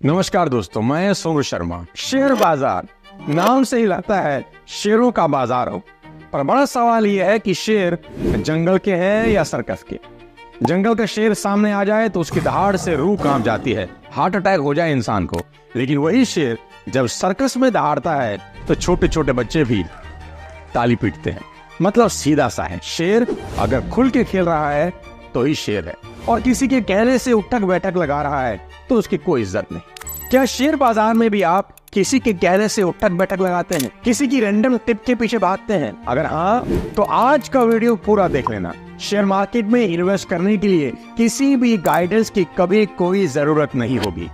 नमस्कार दोस्तों, मैं सोनू शर्मा। शेयर बाजार नाम से ही लगता है शेरों का बाजार हो, पर बड़ा सवाल यह है कि शेर जंगल के हैं या सर्कस के। जंगल का शेर सामने आ जाए तो उसकी दहाड़ से रूह कांप जाती है, हार्ट अटैक हो जाए इंसान को। लेकिन वही शेर जब सर्कस में दहाड़ता है तो छोटे छोटे बच्चे भी ताली पीटते हैं। मतलब सीधा सा है, शेर अगर खुल के खेल रहा है तो ही शेर है, और किसी के कहने से उठक बैठक लगा रहा है तो उसकी कोई इज्जत नहीं। क्या शेयर बाजार में भी आप किसी के कहने से उठक बैठक लगाते हैं, किसी की रैंडम टिप के पीछे भागते हैं? अगर हाँ, तो आज का वीडियो पूरा देख लेना। शेयर मार्केट में इन्वेस्ट करने के लिए किसी भी गाइडेंस की कभी कोई जरूरत नहीं होगी।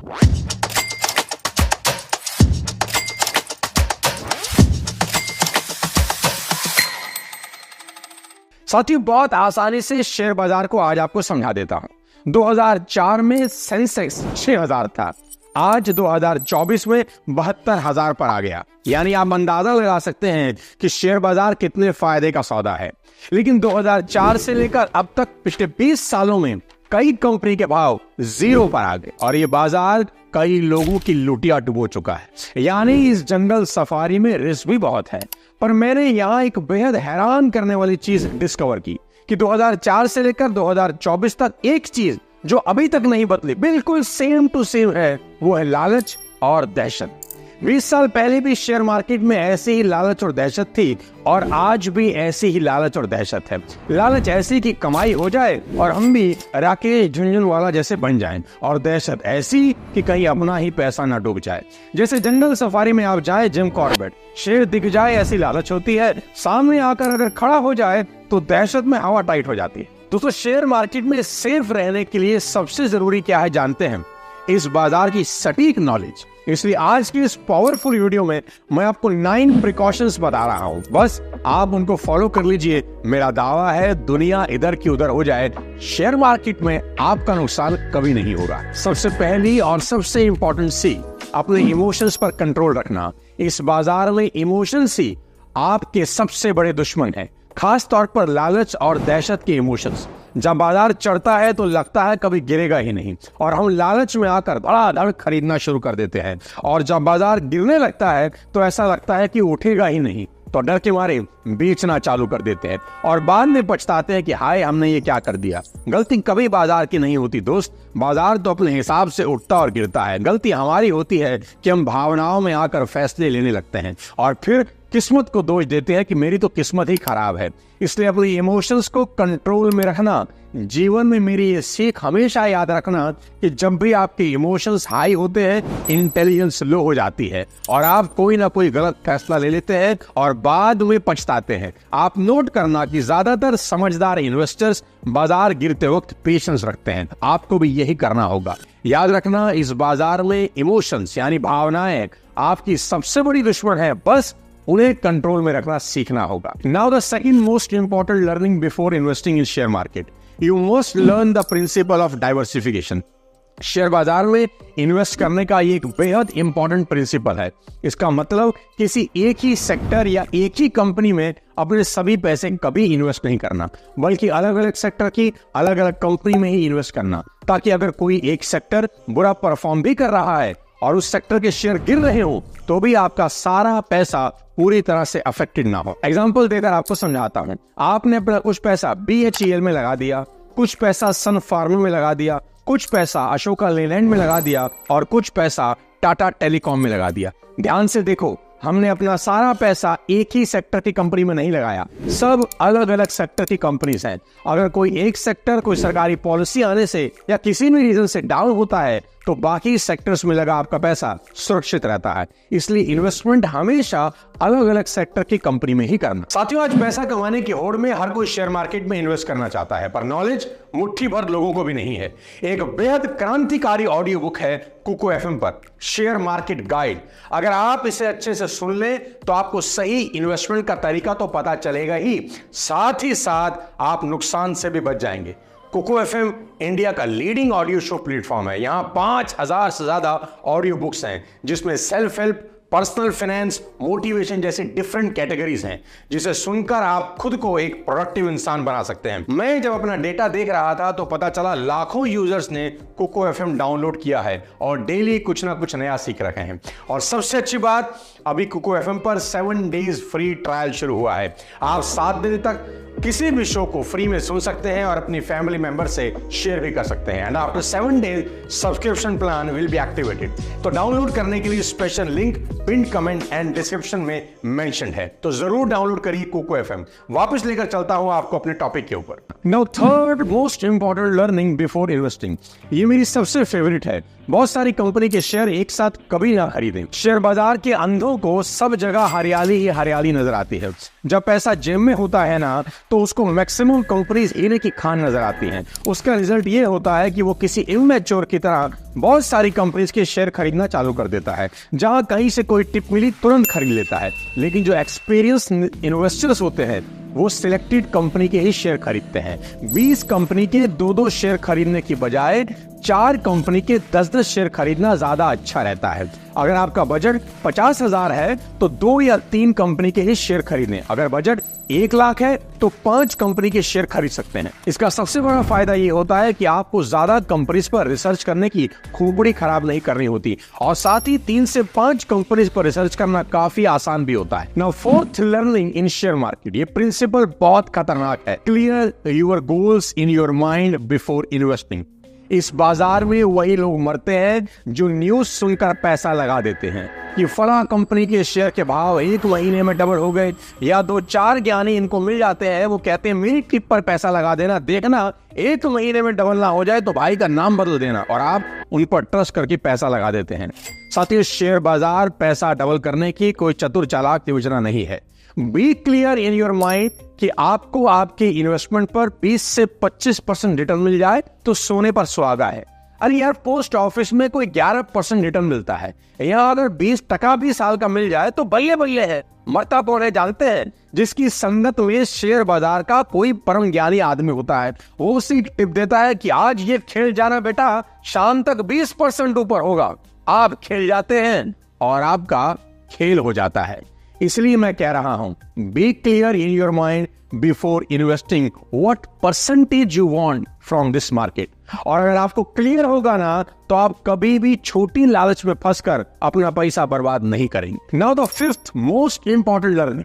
साथियों, बहुत आसानी से शेयर बाजार को आज आपको समझा देता हूं। 2004 में सेंसेक्स 6000 था, आज 2024 में 72,000 पर आ गया। यानी आप अंदाजा लगा सकते हैं कि शेयर बाजार कितने फायदे का सौदा है। लेकिन 2004 से लेकर अब तक पिछले 20 सालों में कई कंपनी के भाव जीरो पर आ गए, और ये बाजार कई लोगों की लुटिया डुबो चुका है। यानी इस जंगल सफारी में रिस्क भी बहुत है। पर मैंने यहाँ एक बेहद हैरान करने वाली चीज डिस्कवर की कि 2004 से लेकर 2024 तक एक चीज जो अभी तक नहीं बदली, बिल्कुल सेम टू सेम है, वो है लालच और दहशत। 20 साल पहले भी शेयर मार्केट में ऐसी ही लालच और दहशत थी, और आज भी ऐसी ही लालच और दहशत है। लालच ऐसी कि कमाई हो जाए और हम भी राकेश झुनझुनवाला जैसे बन जाएं, और दहशत ऐसी कि कहीं अपना ही पैसा ना डूब जाए। जैसे जंगल सफारी में आप जाए, जिम कॉर्बेट, शेर दिख जाए ऐसी लालच होती है, सामने आकर अगर खड़ा हो जाए तो दहशत में हवा टाइट हो जाती है। दोस्तों, शेयर मार्केट में सेफ रहने के लिए सबसे जरूरी क्या है जानते हैं? इस बाजार की सटीक नॉलेज। इसलिए आज की इस पावरफुल वीडियो में मैं आपको 9 प्रिकॉशंस बता रहा हूं, बस आप उनको फॉलो कर लीजिए। मेरा दावा है दुनिया इधर की उधर हो जाए, शेयर मार्केट में आपका नुकसान कभी नहीं होगा। सबसे पहली और सबसे इंपॉर्टेंट सी, अपने इमोशंस पर कंट्रोल रखना। इस बाजार में इमोशंस ही आपके सबसे बड़े दुश्मन है, खास तौर पर लालच और दहशत के इमोशंस। जब बाजार चढ़ता है तो लगता है कभी गिरेगा ही नहीं, और हम लालच में आकर धड़ाधड़ खरीदना शुरू कर देते हैं। और जब बाजार गिरने लगता है तो ऐसा लगता है कि उठेगा ही नहीं, तो डर के मारे बेचना चालू कर देते हैं, और बाद में पछताते हैं कि हाय, हमने ये क्या कर दिया। गलती कभी बाजार की नहीं होती दोस्त, बाजार तो अपने हिसाब से उठता और गिरता है। गलती हमारी होती है कि हम भावनाओं में आकर फैसले लेने लगते हैं, और फिर किस्मत को दोष देते हैं कि मेरी तो किस्मत ही खराब है। इसलिए अपने इमोशंस को कंट्रोल में रखना। जीवन में मेरी ये सीख हमेशा याद रखना कि जब भी आपके इमोशंस हाई होते हैं, इंटेलिजेंस लो हो जाती है, और आप कोई ना कोई गलत फैसला ले लेते हैं और बाद में पछताते हैं। आप नोट करना कि ज्यादातर समझदार इन्वेस्टर्स बाजार गिरते वक्त पेशेंस रखते हैं। आपको भी यही करना होगा। याद रखना, इस बाजार में इमोशंस यानी भावनाएं आपकी सबसे बड़ी दुश्मन है, बस उन्हें कंट्रोल में रखना सीखना होगा। Now the second most important learning before investing in share market, you must learn the principle of diversification. Share बाजार में इन्वेस्ट करने का ये एक बेहद इंपॉर्टेंट प्रिंसिपल है। इसका मतलब किसी एक ही सेक्टर या एक ही कंपनी में अपने सभी पैसे कभी इन्वेस्ट नहीं करना, बल्कि अलग अलग सेक्टर की अलग अलग कंपनी में ही इन्वेस्ट करना, ताकि अगर कोई एक सेक्टर बुरा परफॉर्म भी कर रहा है और उस सेक्टर के शेयर गिर रहे हो तो भी आपका सारा पैसा पूरी तरह से अफेक्टेड ना हो। एग्जांपल देकर आपको समझाता हूं। आपने अपना कुछ पैसा BHEL में लगा दिया, कुछ पैसा सन फार्मा में लगा दिया, कुछ पैसा अशोका लेलैंड में लगा दिया, और कुछ पैसा टाटा टेलीकॉम में लगा दिया। ध्यान से देखो, हमने अपना सारा पैसा एक ही सेक्टर की कंपनी में नहीं लगाया, सब अलग अलग सेक्टर की कंपनीज हैं। अगर कोई एक सेक्टर कोई सरकारी पॉलिसी आने से या किसी भी रीजन से डाउन होता है तो बाकी सेक्टर्स में लगा आपका पैसा सुरक्षित रहता है। इसलिए इन्वेस्टमेंट हमेशा अलग अलग सेक्टर की कंपनी में ही करना। साथियों, आज पैसा कमाने की होड़ में हर कोई शेयर मार्केट में इन्वेस्ट करना चाहता है, पर नॉलेज मुट्ठी भर लोगों को भी नहीं है। एक बेहद क्रांतिकारी ऑडियो बुक है कुको FM पर, शेयर मार्केट गाइड। अगर आप इसे अच्छे से सुन लें तो आपको सही इन्वेस्टमेंट का तरीका तो पता चलेगा ही साथ आप नुकसान से भी बच जाएंगे। कुको FM इंडिया का लीडिंग ऑडियो शो प्लेटफॉर्म है। यहाँ 5000 से ज्यादा ऑडियो बुक्स हैं, जिसमें self help, personal finance, motivation जैसे डिफरेंट कैटेगरीज हैं जिसे सुनकर आप खुद को एक प्रोडक्टिव इंसान बना सकते हैं। मैं जब अपना डेटा देख रहा था तो पता चला लाखों यूजर्स ने कोको एफएम डाउनलोड किया है और डेली कुछ ना कुछ नया सीख रखे हैं। और सबसे अच्छी बात, अभी कोको एफएम पर 7 डेज फ्री ट्रायल शुरू हुआ है। आप 7 दिन तक किसी भी शो को फ्री में सुन सकते हैं और अपनी फैमिली मेंबर से शेयर भी कर सकते हैं। And after 7 days subscription plan will be activated. तो डाउनलोड करने के लिए special link pin comment and description में मेंशन है, तो जरूर डाउनलोड करिए कोको एफएम। वापस लेकर चलता हूं आपको अपने टॉपिक के ऊपर। Now third most important learning before investing, ये मेरी सबसे फेवरेट है। बहुत सारी कंपनी के शेयर एक साथ कभी ना खरीदें। शेयर बाजार के अंधों को सब जगह हरियाली ही हरियाली नजर आती है। जब पैसा जेब में होता है ना, तो उसको मैक्सिमम कंपनीज हीरे की खान नजर आती हैं। उसका रिजल्ट ये होता है कि वो किसी इमैच्योर की तरह बहुत सारी कंपनीज के शेयर खरीदना चालू कर देता है। जहां कहीं से कोई टिप मिली तुरंत खरीद लेता है। लेकिन जो एक्सपीरियंस इन्वेस्टर्स होते हैं वो सिलेक्टेड कंपनी के ही शेयर खरीदते हैं। 20 कंपनी के 2-2 शेयर खरीदने की बजाय 4 कंपनी के 10-10 शेयर खरीदना ज्यादा अच्छा रहता है। अगर आपका बजट 50,000 है तो 2 या 3 कंपनी के ही शेयर खरीदें। अगर बजट 1 लाख है तो 5 कंपनी के शेयर खरीद सकते हैं। इसका सबसे बड़ा फायदा ये होता है कि आपको ज्यादा कंपनीज पर रिसर्च करने की खोपड़ी खराब नहीं करनी होती और साथ ही 3 से 5 कंपनीज पर रिसर्च करना काफी आसान भी होता है। नाउ फोर्थ लर्निंग इन शेयर मार्केट, ये प्रिंसिपल बहुत खतरनाक है। Clear your goals in your mind before investing. इस बाजार में वही लोग मरते हैं जो न्यूज सुनकर पैसा लगा देते हैं कि फला कंपनी के शेयर के भाव 1 महीने में डबल हो गए, या 2-4 ज्ञानी इनको मिल जाते हैं, वो कहते हैं मेरी टिप पर पैसा लगा देना, देखना 1 महीने में डबल ना हो जाए तो भाई का नाम बदल देना, और आप उन पर ट्रस्ट करके पैसा लगा देते हैं। साथ ही शेयर बाजार पैसा डबल करने की कोई चतुर चालाक योजना नहीं है। Be clear in your mind कि आपको आपके इन्वेस्टमेंट पर 20 से 25% रिटर्न मिल जाए तो सोने पर सुहागा है। अरे यार, पोस्ट ऑफिस में कोई 11% रिटर्न मिलता है, यहाँ अगर 20% भी साल का मिल जाए तो बल्ले बल्ले है। मरता तो है जानते हैं, जिसकी संगत में शेयर बाजार का कोई परम ज्ञानी आदमी होता है, वो उसी टिप देता है कि आज ये खेल जाना बेटा, शाम तक 20% ऊपर होगा। आप खेल जाते हैं और आपका खेल हो जाता है। इसलिए मैं कह रहा हूं, be clear in your mind before investing what percentage you want from this market. और अगर आपको क्लियर होगा ना, तो आप कभी भी छोटी लालच में फंसकर अपना पैसा बर्बाद नहीं करेंगे। Now the fifth most important learning,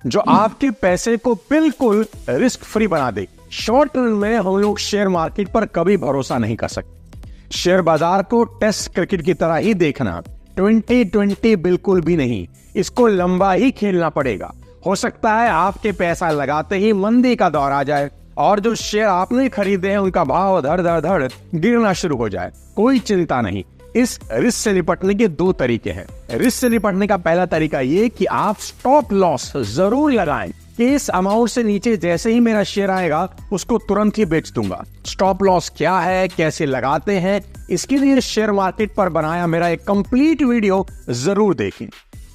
जो आपके पैसे को बिल्कुल रिस्क फ्री बना दे। शॉर्ट रन में हम लोग शेयर मार्केट पर कभी भरोसा नहीं कर सकते। शेयर बाजार को टेस्ट क्रिकेट की तरह ही देखना, 2020 बिल्कुल भी नहीं। इसको लंबा ही खेलना पड़ेगा। हो सकता है आपके पैसा लगाते ही मंदी का दौर आ जाए और जो शेयर आपने खरीदे हैं उनका भाव धड़ धड़ धड़ गिरना शुरू हो जाए। कोई चिंता नहीं, इस रिस्क से निपटने के 2 तरीके हैं। रिस्क से निपटने का पहला तरीका ये कि आप स्टॉप लॉस जरूर लगाएं कि इस अमाउंट से नीचे जैसे ही मेरा शेयर आएगा उसको तुरंत ही बेच दूंगा। स्टॉप लॉस क्या है, कैसे लगाते हैं, इसके लिए शेयर मार्केट पर बनाया मेरा एक कंप्लीट वीडियो जरूर देखें।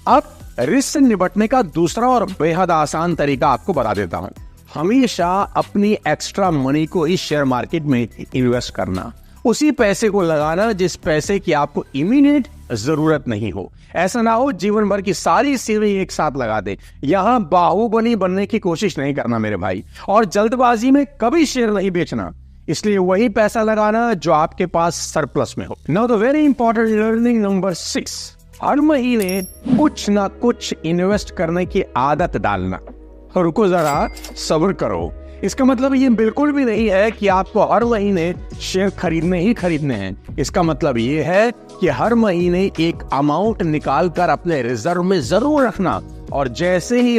अब रिस्क से निपटने का दूसरा और बेहद आसान तरीका आपको बता देता हूं। हमेशा अपनी एक्स्ट्रा मनी को ही शेयर मार्केट में इन्वेस्ट करना, उसी पैसे को लगाना जिस पैसे की आपको इमीडिएट जरूरत नहीं हो। ऐसा ना हो जीवन भर की सारी सेविंग एक साथ लगा दे। यहां बाहुबली बनने की कोशिश नहीं करना मेरे भाई, और जल्दबाजी में कभी शेयर नहीं बेचना। इसलिए वही पैसा लगाना जो आपके पास सरप्लस में हो। Now the very important learning number 6, हर महीने कुछ ना कुछ इन्वेस्ट करने की आदत डालना। रुको जरा, सब्र करो। इसका मतलब ये बिल्कुल भी नहीं है कि आपको हर महीने शेयर खरीदने ही खरीदने हैं। इसका मतलब ये है कि हर महीने एक अमाउंट निकाल कर अपने रिजर्व में जरूर रखना, और जैसे ही